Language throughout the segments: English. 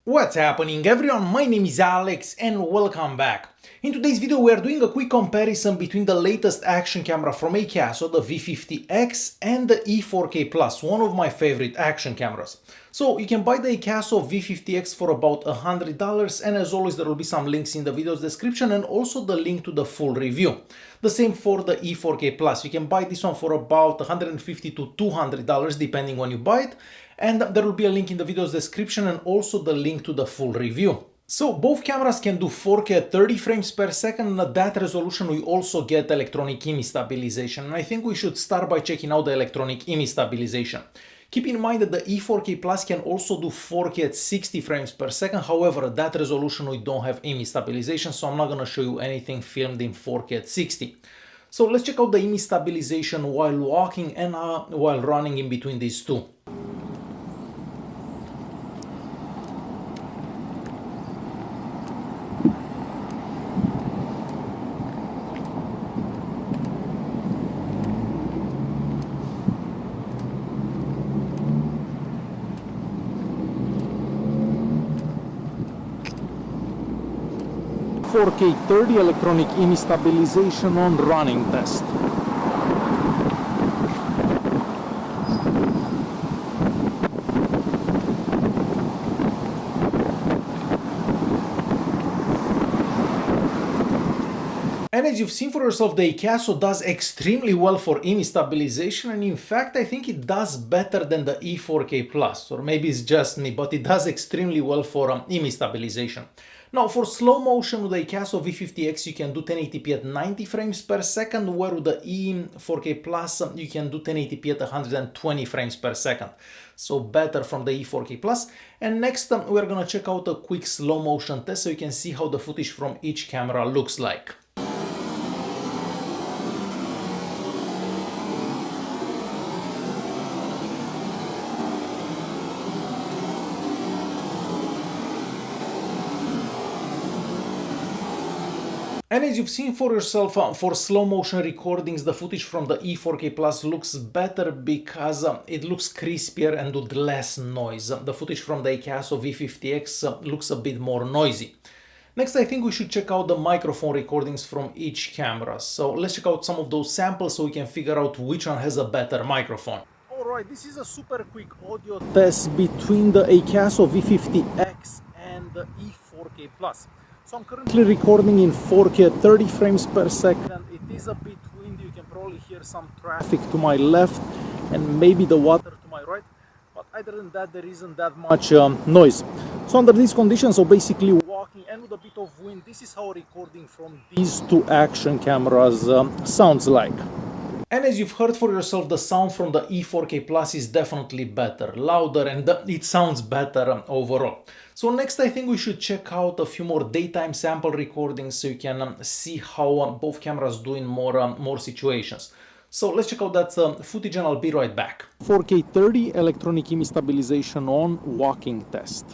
What's happening everyone, my name is Alex and welcome back. In today's video we are doing a quick comparison between the latest action camera from Akaso, the V50X and the E4K Plus, one of my favorite action cameras. So you can buy the Akaso V50X for about $100 and as always there will be some links in the video's description and also the link to the full review. The same for the E4K Plus, you can buy this one for about $150 to $200 depending when you buy it. And there will be a link in the video's description and also the link to the full review. So both cameras can do 4K at 30 frames per second, and at that resolution we also get electronic image stabilization. And I think we should start by checking out the electronic image stabilization. Keep in mind that the E4K Plus can also do 4K at 60 frames per second, however at that resolution we don't have image stabilization, so I'm not gonna show you anything filmed in 4K at 60. So let's check out the image stabilization while walking and while running in between these two. "4K 30 electronic image stabilization on running test." And as you've seen for yourself, the Akaso does extremely well for image stabilization, and in fact I think it does better than the E4K Plus, or maybe it's just me, but it does extremely well for image stabilization. Now for slow motion with the Akaso V50X you can do 1080p at 90 frames per second, where with the E4K Plus you can do 1080p at 120 frames per second. So better from the E4K Plus. And next we're gonna check out a quick slow motion test so you can see how the footage from each camera looks like. And as you've seen for yourself, for slow motion recordings, the footage from the E4K Plus looks better because it looks crispier and with less noise. The footage from the Akaso V50X looks a bit more noisy. Next, I think we should check out the microphone recordings from each camera. So let's check out some of those samples so we can figure out which one has a better microphone. Alright, this is a super quick audio test between the Akaso V50X and the E4K Plus. So I'm currently recording in 4K at 30 frames per second. It is a bit windy, you can probably hear some traffic to my left and maybe the water to my right. But other than that, there isn't that much noise. So under these conditions, so basically walking and with a bit of wind, this is how recording from these two action cameras sounds like. And as you've heard for yourself, the sound from the E4K Plus is definitely better, louder, and it sounds better overall. So next I think we should check out a few more daytime sample recordings so you can see how both cameras do in more situations. So let's check out that footage and I'll be right back. 4K 30 electronic image stabilization on, walking test.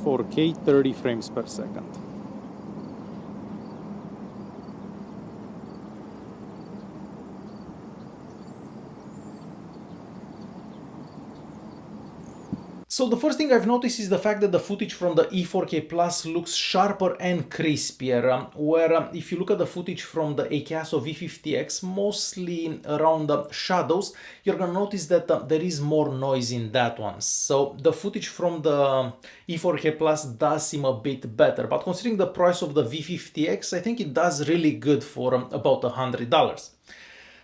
"4K 30 frames per second." So the first thing I've noticed is the fact that the footage from the E4K Plus looks sharper and crispier, where if you look at the footage from the Akaso V50X, mostly around the shadows, you're gonna notice that there is more noise in that one. So the footage from the E4K Plus does seem a bit better, but considering the price of the V50X, I think it does really good for about $100.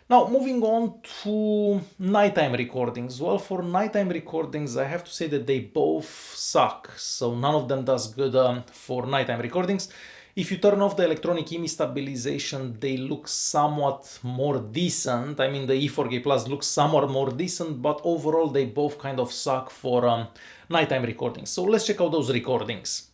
Now, moving on to nighttime recordings. Well, for nighttime recordings, I have to say that they both suck. So none of them does good for nighttime recordings. If you turn off the electronic image stabilization, they look somewhat more decent. I mean, the E4K Plus looks somewhat more decent, but overall they both kind of suck for nighttime recordings. So let's check out those recordings.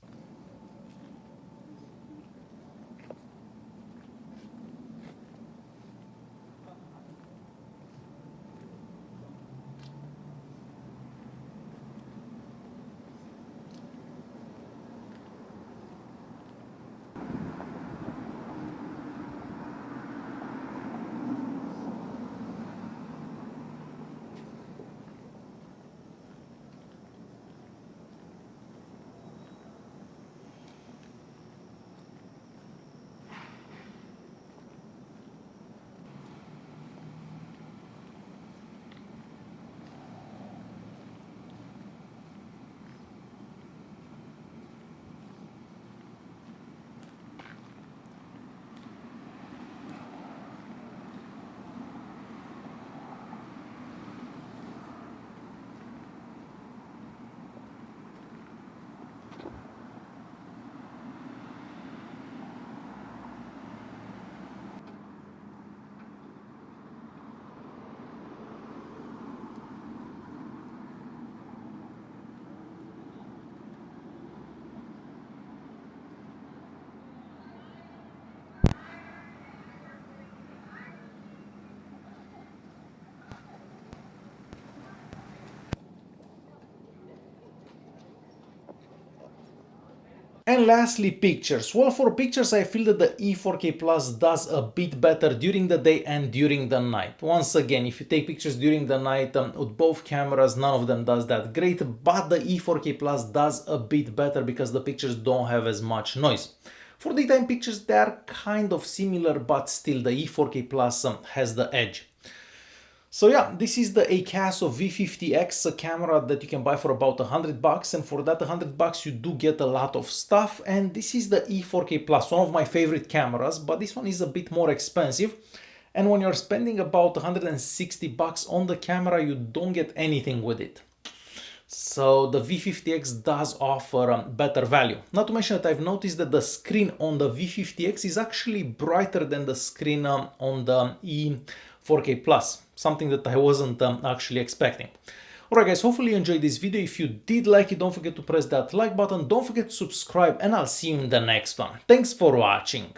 And lastly, pictures. Well, for pictures, I feel that the E4K Plus does a bit better during the day and during the night. Once again, if you take pictures during the night with both cameras, none of them does that great, but the E4K Plus does a bit better because the pictures don't have as much noise. For daytime pictures, they are kind of similar, but still the E4K Plus has the edge. So yeah, this is the Akaso V50X, a camera that you can buy for about $100, and for that $100 you do get a lot of stuff. And this is the E4K Plus, one of my favorite cameras, but this one is a bit more expensive. And when you're spending about $160 on the camera, you don't get anything with it. So the V50X does offer better value. Not to mention that I've noticed that the screen on the V50X is actually brighter than the screen on the E4K Plus, something that I wasn't actually expecting. Alright guys, hopefully you enjoyed this video. If you did like it, don't forget to press that like button, don't forget to subscribe, and I'll see you in the next one. Thanks for watching.